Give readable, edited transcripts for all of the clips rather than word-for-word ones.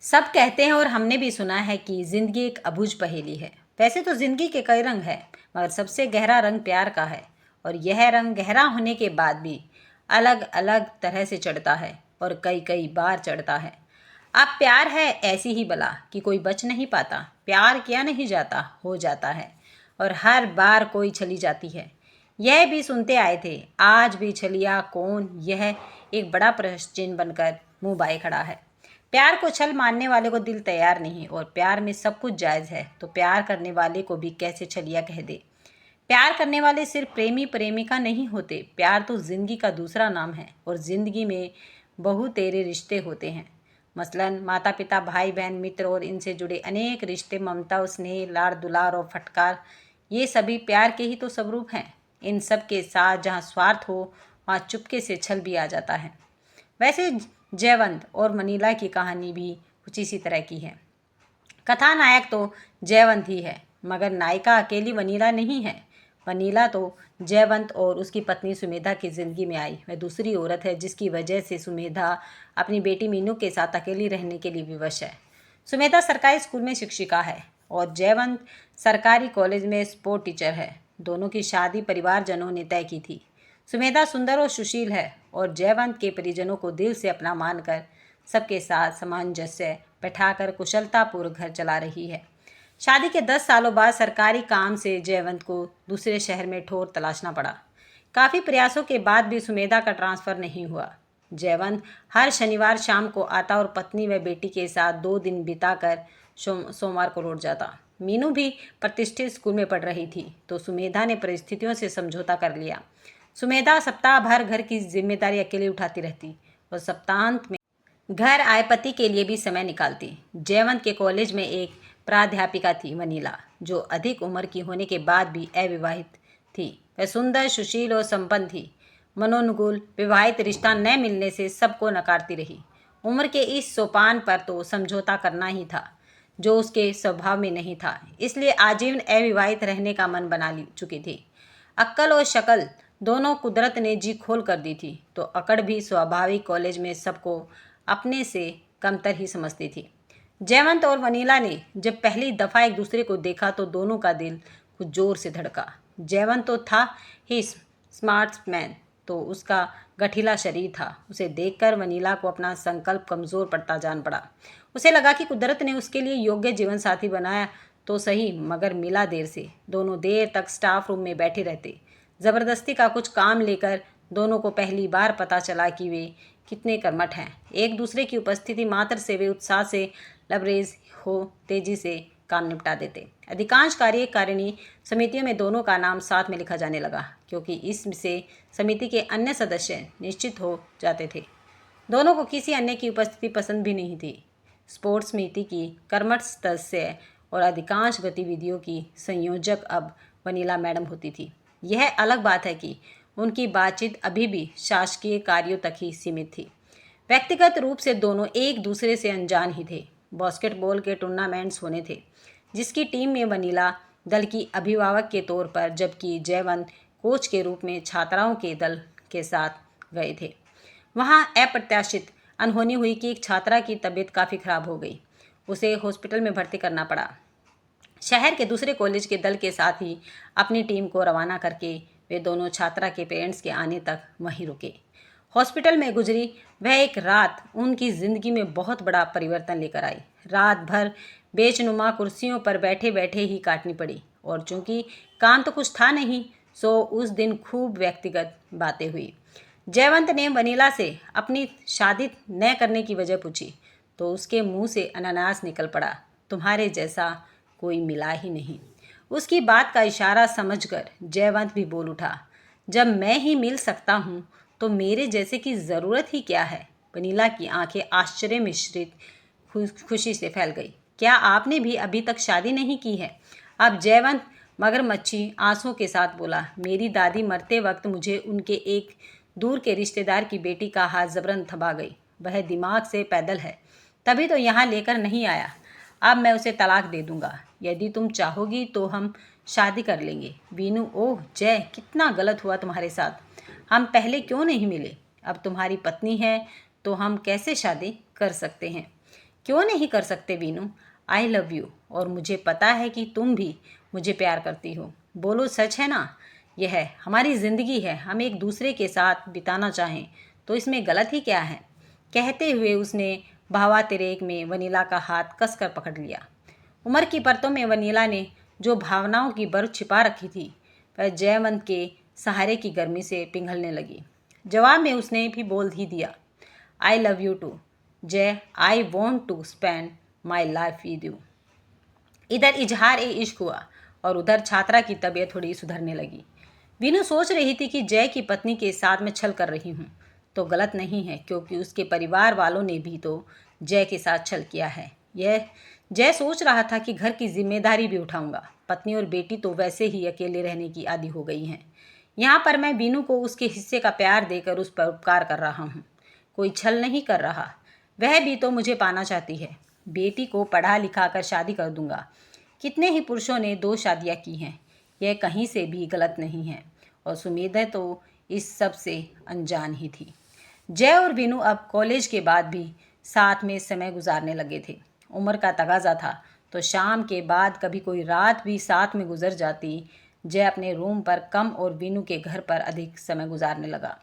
सब कहते हैं और हमने भी सुना है कि ज़िंदगी एक अबूझ पहेली है। वैसे तो ज़िंदगी के कई रंग हैं, मगर सबसे गहरा रंग प्यार का है। और यह रंग गहरा होने के बाद भी अलग अलग तरह से चढ़ता है और कई कई बार चढ़ता है। अब प्यार है ऐसी ही बला कि कोई बच नहीं पाता। प्यार किया नहीं जाता, हो जाता है, और हर बार कोई चली जाती है। यह भी सुनते आए थे, आज भी छलिया कौन, यह एक बड़ा प्रश्न चिन्ह बनकर मुंह बाए खड़ा है। प्यार को छल मानने वाले को दिल तैयार नहीं, और प्यार में सब कुछ जायज़ है तो प्यार करने वाले को भी कैसे छलिया कह दे। प्यार करने वाले सिर्फ प्रेमी प्रेमिका नहीं होते, प्यार तो जिंदगी का दूसरा नाम है। और जिंदगी में बहुतेरे रिश्ते होते हैं, मसलन माता पिता, भाई बहन, मित्र और इनसे जुड़े अनेक रिश्ते, ममता, स्नेह, लाड़ दुलार और फटकार, ये सभी प्यार के ही तो स्वरूप हैं। इन सब के साथ जहाँ स्वार्थ हो वहाँ चुपके से छल भी आ जाता है। वैसे जयवंत और मनीला की कहानी भी कुछ इसी तरह की है। कथानायक तो जयवंत ही है, मगर नायिका अकेली वनीला नहीं है। वनीला तो जयवंत और उसकी पत्नी सुमेधा की ज़िंदगी में आई। वह दूसरी औरत है जिसकी वजह से सुमेधा अपनी बेटी मीनू के साथ अकेली रहने के लिए विवश है। सुमेधा सरकारी स्कूल में शिक्षिका है और जयवंत सरकारी कॉलेज में स्पोर्ट टीचर है। दोनों की शादी परिवारजनों ने तय की थी। सुमेधा सुंदर और सुशील है और जयवंत के परिजनों को दिल से अपना मानकर सबके साथ सामंजस्य बैठाकर कुशलतापूर्वक घर चला रही है। शादी के 10 सालों बाद सरकारी काम से जयवंत को दूसरे शहर में ठोर तलाशना पड़ा। काफ़ी प्रयासों के बाद भी सुमेधा का ट्रांसफ़र नहीं हुआ। जयवंत हर शनिवार शाम को आता और पत्नी व बेटी के साथ 2 दिन बिताकर सोमवार को लौट जाता। मीनू भी प्रतिष्ठित स्कूल में पढ़ रही थी, तो सुमेधा ने परिस्थितियों से समझौता कर लिया। सुमेधा सप्ताह भर घर की जिम्मेदारी अकेले उठाती रहती और सप्ताहांत में घर आए पति के लिए भी समय निकालती। जयवंत के कॉलेज में एक प्राध्यापिका थी, वनीला, जो अधिक उम्र की होने के बाद भी अविवाहित थी। वह सुंदर, सुशील और संपन्न थी। मनोनुकूल विवाहित रिश्ता न मिलने से सबको नकारती रही। उम्र के इस सोपान पर तो समझौता करना ही था, जो उसके स्वभाव में नहीं था, इसलिए आजीवन अविवाहित रहने का मन बना चुकी थी। अक्ल और शक्ल दोनों कुदरत ने जी खोल कर दी थी, तो अकड़ भी स्वाभाविक कॉलेज में सबको अपने से कमतर ही समझती थी। जयवंत और वनीला ने जब पहली दफ़ा एक दूसरे को देखा तो दोनों का दिल कुछ जोर से धड़का। जयवंत तो था ही स्मार्ट्समैन, तो उसका गठीला शरीर था। उसे देखकर वनीला को अपना संकल्प कमज़ोर पड़ता जान पड़ा। उसे लगा कि कुदरत ने उसके लिए योग्य जीवन साथी बनाया तो सही, मगर मिला देर से। दोनों देर तक स्टाफ रूम में बैठे रहते। ज़बरदस्ती का कुछ काम लेकर दोनों को पहली बार पता चला कि वे कितने कर्मठ हैं। एक दूसरे की उपस्थिति मात्र से वे उत्साह से लबरेज हो तेजी से काम निपटा देते। अधिकांश कार्यकारिणी समितियों में दोनों का नाम साथ में लिखा जाने लगा, क्योंकि इससे समिति के अन्य सदस्य निश्चित हो जाते थे। दोनों को किसी अन्य की उपस्थिति पसंद भी नहीं थी। स्पोर्ट्स समिति की कर्मठ सदस्य और अधिकांश गतिविधियों की संयोजक अब वनीला मैडम होती थी। यह अलग बात है कि उनकी बातचीत अभी भी शासकीय कार्यों तक ही सीमित थी। व्यक्तिगत रूप से दोनों एक दूसरे से अनजान ही थे। बास्केटबॉल के टूर्नामेंट्स होने थे, जिसकी टीम में वनीला दल की अभिभावक के तौर पर, जबकि जयवंत कोच के रूप में छात्राओं के दल के साथ गए थे। वहाँ अप्रत्याशित अनहोनी हुई कि एक छात्रा की तबीयत काफ़ी खराब हो गई। उसे हॉस्पिटल में भर्ती करना पड़ा। शहर के दूसरे कॉलेज के दल के साथ ही अपनी टीम को रवाना करके वे दोनों छात्रा के पेरेंट्स के आने तक वहीं रुके। हॉस्पिटल में गुजरी वह एक रात उनकी ज़िंदगी में बहुत बड़ा परिवर्तन लेकर आई। रात भर बेचनुमा कुर्सियों पर बैठे बैठे ही काटनी पड़ी, और चूंकि काम तो कुछ था नहीं, सो उस दिन खूब व्यक्तिगत बातें हुई। जयवंत ने वनीला से अपनी शादी न करने की वजह पूछी, तो उसके मुंह से अनानास निकल पड़ा, तुम्हारे जैसा कोई मिला ही नहीं। उसकी बात का इशारा समझकर जयवंत भी बोल उठा, जब मैं ही मिल सकता हूँ तो मेरे जैसे की ज़रूरत ही क्या है। वनीला की आंखें आश्चर्य मिश्रित खुशी से फैल गई। क्या आपने भी अभी तक शादी नहीं की है? अब जयवंत मगरमच्छी आंसुओं के साथ बोला, मेरी दादी मरते वक्त मुझे उनके एक दूर के रिश्तेदार की बेटी का हाथ जबरन थमा गई। वह दिमाग से पैदल है, तभी तो यहाँ लेकर नहीं आया। अब मैं उसे तलाक दे दूंगा। यदि तुम चाहोगी तो हम शादी कर लेंगे। वीनू, ओह जय, कितना गलत हुआ तुम्हारे साथ। हम पहले क्यों नहीं मिले? अब तुम्हारी पत्नी है तो हम कैसे शादी कर सकते हैं? क्यों नहीं कर सकते वीनू? आई लव यू, और मुझे पता है कि तुम भी मुझे प्यार करती हो। बोलो, सच है ना? यह हमारी ज़िंदगी है, हम एक दूसरे के साथ बिताना चाहें तो इसमें गलत ही क्या है? कहते हुए उसने भावातिरेक में वनीला का हाथ कसकर पकड़ लिया। उम्र की परतों में वनीला ने जो भावनाओं की बर्फ छिपा रखी थी वह जयवंत के सहारे की गर्मी से पिघलने लगी। जवाब में उसने भी बोल ही दिया, I love you too Jai, I want to spend my life with you. इधर इजहार ए इश्क हुआ और उधर छात्रा की तबीयत थोड़ी सुधरने लगी। वीनू सोच रही थी कि जय की पत्नी के साथ मैं छल कर रही हूँ तो गलत नहीं है, क्योंकि उसके परिवार वालों ने भी तो जय के साथ छल किया है। यह जय सोच रहा था कि घर की जिम्मेदारी भी उठाऊंगा। पत्नी और बेटी तो वैसे ही अकेले रहने की आदी हो गई हैं। यहाँ पर मैं वीनू को उसके हिस्से का प्यार देकर उस पर उपकार कर रहा हूँ, कोई छल नहीं कर रहा। वह भी तो मुझे पाना चाहती है। बेटी को पढ़ा लिखा कर शादी कर दूंगा। कितने ही पुरुषों ने 2 शादियाँ की हैं, यह कहीं से भी गलत नहीं है। और सुमेधा तो इस सब से अनजान ही थी। जय और वीनू अब कॉलेज के बाद भी साथ में समय गुजारने लगे थे। उम्र का तगाजा था तो शाम के बाद कभी कोई रात भी साथ में गुजर जाती। जय अपने रूम पर कम और वीनू के घर पर अधिक समय गुजारने लगा।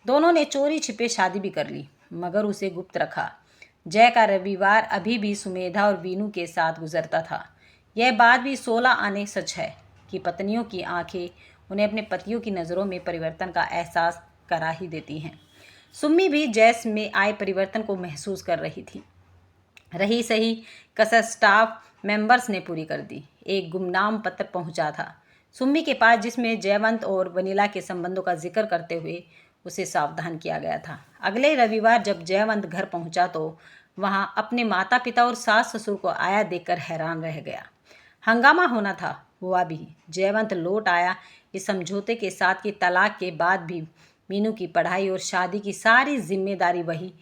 दोनों ने चोरी छिपे शादी भी कर ली, मगर उसे गुप्त रखा। जय का रविवार अभी भी सुमेधा और वीनू के साथ गुजरता था। यह बात भी 16 आने सच है कि पत्नियों की आंखें उन्हें अपने पतियों की नज़रों में परिवर्तन का एहसास करा ही देती हैं। सुम्मी भी जैस में आए परिवर्तन को महसूस कर रही थी। रही सही कसर स्टाफ मेंबर्स ने पूरी कर दी। एक गुमनाम पत्र पहुंचा था सुम्मी के पास, जिसमें जयवंत और वनीला के संबंधों का जिक्र करते हुए उसे सावधान किया गया था। अगले रविवार जब जयवंत घर पहुंचा तो वहां अपने माता पिता और सास ससुर को आया देखकर हैरान रह गया। हंगामा होना था, हुआ भी। जयवंत लौट आया इस समझौते के साथ कि तलाक के बाद भी मीनू की पढ़ाई और शादी की सारी जिम्मेदारी वही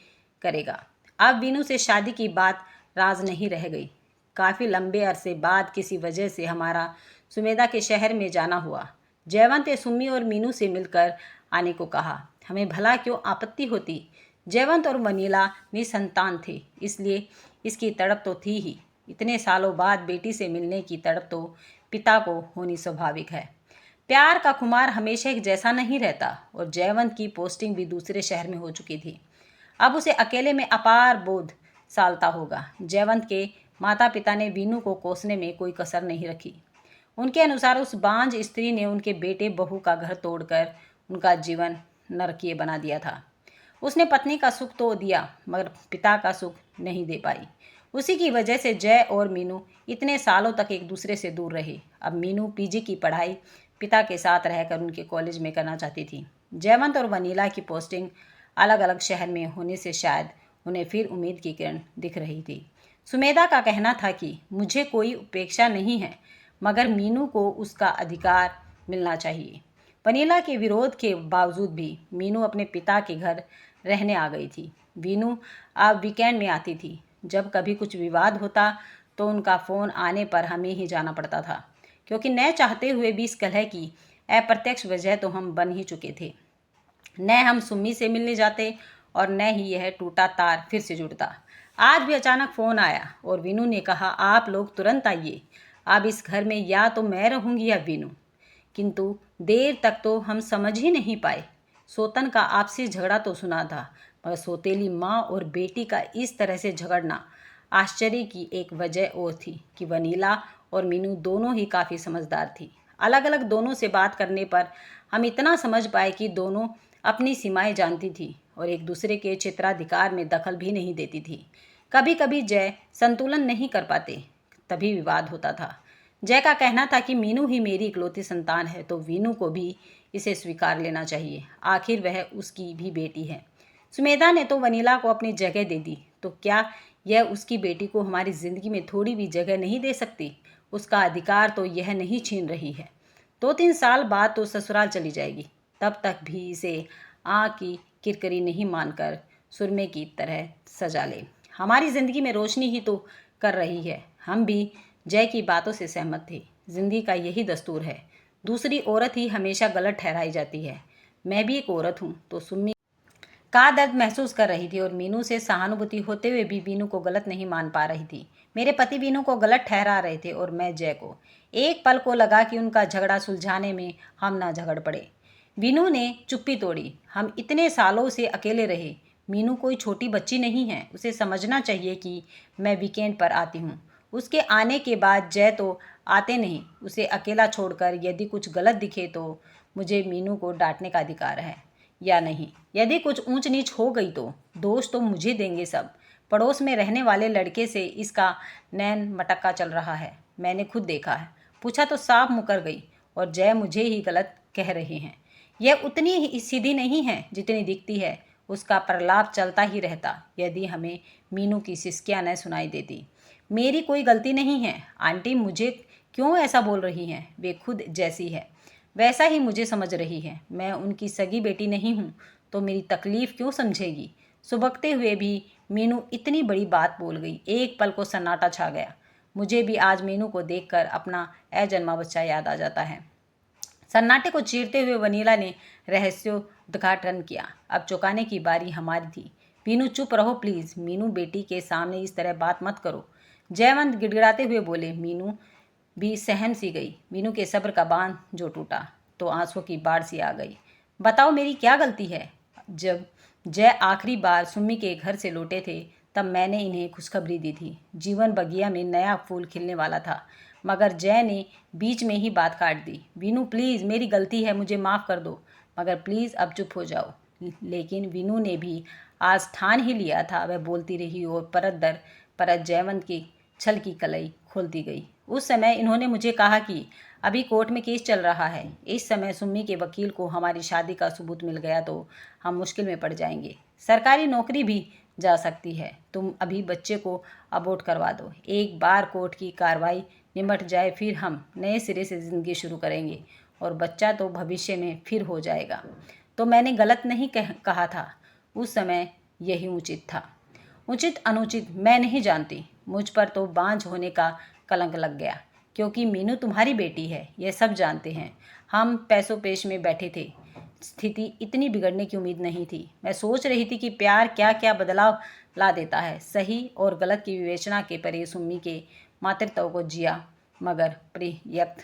करेगा। अब वीनू से शादी की बात राज नहीं रह गई। काफ़ी लंबे अरसे बाद किसी वजह से हमारा सुमेधा के शहर में जाना हुआ। जयवंत ने सुम्मी और मीनू से मिलकर आने को कहा। हमें भला क्यों आपत्ति होती? जयवंत और वनीला निसंतान थे, इसलिए इसकी तड़प तो थी ही। इतने सालों बाद बेटी से मिलने की तड़प तो पिता को होनी स्वाभाविक है। प्यार का खुमार हमेशा एक जैसा नहीं रहता और जयवंत की पोस्टिंग भी दूसरे शहर में हो चुकी थी। अब उसे अकेले में अपार बोझ सालता होगा। जयवंत के माता पिता ने वीनू को कोसने में कोई कसर नहीं रखी। उनके अनुसार उस बांझ स्त्री ने उनके बेटे बहू का घर तोड़कर उनका जीवन नरकीय बना दिया था। उसने पत्नी का सुख तो दिया मगर पिता का सुख नहीं दे पाई। उसी की वजह से जय और मीनू इतने सालों तक एक दूसरे से दूर रहे। अब मीनू पीजी की पढ़ाई पिता के साथ रहकर उनके कॉलेज में करना चाहती थी। जयवंत और वनीला की पोस्टिंग अलग अलग शहर में होने से शायद उन्हें फिर उम्मीद की किरण दिख रही थी। सुमेधा का कहना था कि मुझे कोई उपेक्षा नहीं है, मगर मीनू को उसका अधिकार मिलना चाहिए। वनीला के विरोध के बावजूद भी मीनू अपने पिता के घर रहने आ गई थी। वीनू अब वीकेंड में आती थी। जब कभी कुछ विवाद होता तो उनका फ़ोन आने पर हमें ही जाना पड़ता था, क्योंकि न चाहते हुए भी इस कलह की अप्रत्यक्ष वजह तो हम बन ही चुके थे। न हम सुम्मी से मिलने जाते और न ही यह टूटा तार फिर से जुड़ता। आज भी अचानक फ़ोन आया और वीनू ने कहा, आप लोग तुरंत आइए। अब इस घर में या तो मैं रहूँगी या वीनू। किंतु देर तक तो हम समझ ही नहीं पाए। सोतन का आपसी झगड़ा तो सुना था, मगर सौतेली माँ और बेटी का इस तरह से झगड़ना आश्चर्य की एक वजह और थी कि वनीला और मीनू दोनों ही काफ़ी समझदार थी। अलग अलग दोनों से बात करने पर हम इतना समझ पाए कि दोनों अपनी सीमाएं जानती थी और एक दूसरे के क्षेत्राधिकार में दखल भी नहीं देती थी। कभी कभी जय संतुलन नहीं कर पाते, तभी विवाद होता था। जय का कहना था कि मीनू ही मेरी इकलौती संतान है तो वीनू को भी इसे स्वीकार लेना चाहिए, आखिर वह उसकी भी बेटी है। सुमेधा ने तो वनीला को अपनी जगह दे दी, तो क्या यह उसकी बेटी को हमारी ज़िंदगी में थोड़ी भी जगह नहीं दे सकती? उसका अधिकार तो यह नहीं छीन रही है। 2-3 साल बाद तो ससुराल चली जाएगी, तब तक भी इसे आँख की किरकिरी नहीं मानकर सुरमे की तरह सजा ले। हमारी ज़िंदगी में रोशनी ही तो कर रही है। हम भी जय की बातों से सहमत थे। जिंदगी का यही दस्तूर है, दूसरी औरत ही हमेशा गलत ठहराई जाती है। मैं भी एक औरत हूँ तो सुम्मी का दर्द महसूस कर रही थी और मीनू से सहानुभूति होते हुए भी मीनू को गलत नहीं मान पा रही थी। मेरे पति मीनू को गलत ठहरा रहे थे और मैं जय को। एक पल को लगा कि उनका झगड़ा सुलझाने में हम ना झगड़ पड़े। मीनू ने चुप्पी तोड़ी। हम इतने सालों से अकेले रहे। मीनू कोई छोटी बच्ची नहीं है, उसे समझना चाहिए कि मैं वीकेंड पर आती हूँ। उसके आने के बाद जय तो आते नहीं। उसे अकेला छोड़कर यदि कुछ गलत दिखे तो मुझे मीनू को डांटने का अधिकार है या नहीं। यदि कुछ ऊंच नीच हो गई तो दोष तो मुझे देंगे सब। पड़ोस में रहने वाले लड़के से इसका नैन मटक्का चल रहा है, मैंने खुद देखा है। पूछा तो साफ मुकर गई और जय मुझे ही गलत कह रहे हैं। यह उतनी ही सीधी नहीं है जितनी दिखती है। उसका प्रलाप चलता ही रहता यदि हमें मीनू की सिसकियां न सुनाई देती। मेरी कोई गलती नहीं है। आंटी मुझे क्यों ऐसा बोल रही हैं? वे खुद जैसी है वैसा ही मुझे समझ रही है। मैं उनकी सगी बेटी नहीं हूँ तो मेरी तकलीफ़ क्यों समझेगी? सुबकते हुए भी मीनू इतनी बड़ी बात बोल गई। एक पल को सन्नाटा छा गया। मुझे भी आज मीनू को देखकर अपना अजन्मा बच्चा याद आ जाता है। सन्नाटे को चीरते हुए वनीला ने रहस्योद्घाटन किया। अब चौंकाने की बारी हमारी थी। मीनू चुप रहो प्लीज़। मीनू बेटी के सामने इस तरह बात मत करो। जयवंत गिड़गिड़ाते हुए बोले। मीनू भी सहम सी गई। मीनू के सब्र का बांध जो टूटा तो आंसुओं की बाढ़ सी आ गई। बताओ मेरी क्या गलती है? जब जय आखिरी बार सुम्मी के घर से लौटे थे तब मैंने इन्हें खुशखबरी दी थी। जीवन बगिया में नया फूल खिलने वाला था, मगर जय ने बीच में ही बात काट दी। वीनू प्लीज़ मेरी गलती है, मुझे माफ़ कर दो, मगर प्लीज़ अब चुप हो जाओ। लेकिन वीनू ने भी आज ठान ही लिया था। वह बोलती रही और परत दर परत जयवंत की छल की कलई खोलती गई। उस समय इन्होंने मुझे कहा कि अभी कोर्ट में केस चल रहा है। इस समय सुम्मी के वकील को हमारी शादी का सबूत मिल गया तो हम मुश्किल में पड़ जाएंगे। सरकारी नौकरी भी जा सकती है। तुम अभी बच्चे को अबॉर्ट करवा दो। एक बार कोर्ट की कार्रवाई निमट जाए फिर हम नए सिरे से ज़िंदगी शुरू करेंगे और बच्चा तो भविष्य में फिर हो जाएगा। तो मैंने गलत नहीं कहा था। उस समय यही उचित था। उचित अनुचित मैं नहीं जानती। मुझ पर तो बांझ होने का कलंक लग गया, क्योंकि मीनू तुम्हारी बेटी है, यह सब जानते हैं। हम पैसों पेश में बैठे थे। स्थिति इतनी बिगड़ने की उम्मीद नहीं थी। मैं सोच रही थी कि प्यार क्या क्या बदलाव ला देता है। सही और गलत की विवेचना के परे सुम्मी के मातृत्व को जिया, मगर प्रयुक्त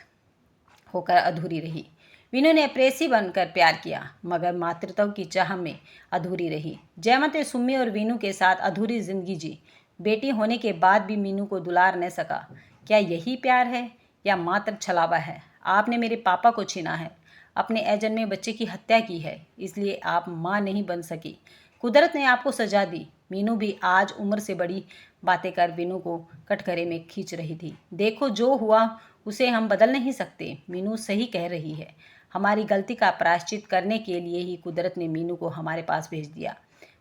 होकर अधूरी रही। वीनू ने प्रेसी बनकर प्यार किया, मगर मातृत्व की चाह में अधूरी रही। जयवंत ने सुम्मी और वीनू के साथ अधूरी जिंदगी जी। बेटी होने के बाद भी मीनू को दुलार न सका। क्या यही प्यार है या मात्र छलावा है? आपने मेरे पापा को छीना है, अपने अजन्मे बच्चे की हत्या की है, इसलिए आप माँ नहीं बन सकी। कुदरत ने आपको सजा दी। मीनू भी आज उम्र से बड़ी बातें कर वीनू को कटघरे में खींच रही थी। देखो जो हुआ उसे हम बदल नहीं सकते। मीनू सही कह रही है। हमारी गलती का प्रायश्चित करने के लिए ही कुदरत ने मीनू को हमारे पास भेज दिया।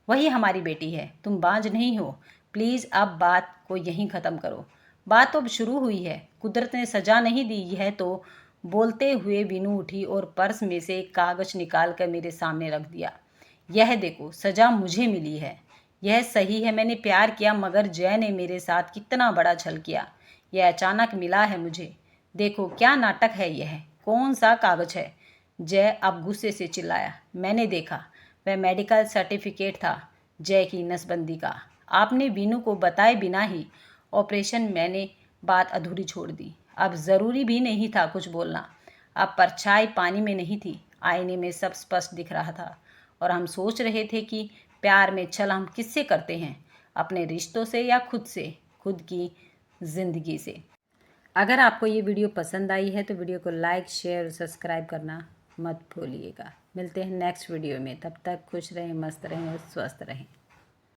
वही हमारी बेटी है, तुम बांझ नहीं हो। प्लीज़ अब बात को यहीं ख़त्म करो। बात तो अब शुरू हुई है। कुदरत ने सजा नहीं दी है तो बोलते हुए वीनू उठी और पर्स में से एक कागज निकाल कर मेरे सामने रख दिया। यह देखो, सजा मुझे मिली है। यह सही है, मैंने प्यार किया, मगर जय ने मेरे साथ कितना बड़ा छल किया। यह अचानक मिला है मुझे। देखो क्या नाटक है यह। कौन सा कागज है? जय अब गुस्से से चिल्लाया। मैंने देखा, वह मेडिकल सर्टिफिकेट था जय की नसबंदी का। आपने वीनू को बताए बिना ही ऑपरेशन। मैंने बात अधूरी छोड़ दी। अब ज़रूरी भी नहीं था कुछ बोलना। अब परछाई पानी में नहीं थी, आईने में सब स्पष्ट दिख रहा था। और हम सोच रहे थे कि प्यार में छल हम किससे करते हैं, अपने रिश्तों से या खुद से, खुद की ज़िंदगी से। अगर आपको ये वीडियो पसंद आई है तो वीडियो को लाइक, शेयर और सब्सक्राइब करना मत भूलिएगा। मिलते हैं नेक्स्ट वीडियो में। तब तक खुश रहें, मस्त रहें और स्वस्थ रहें।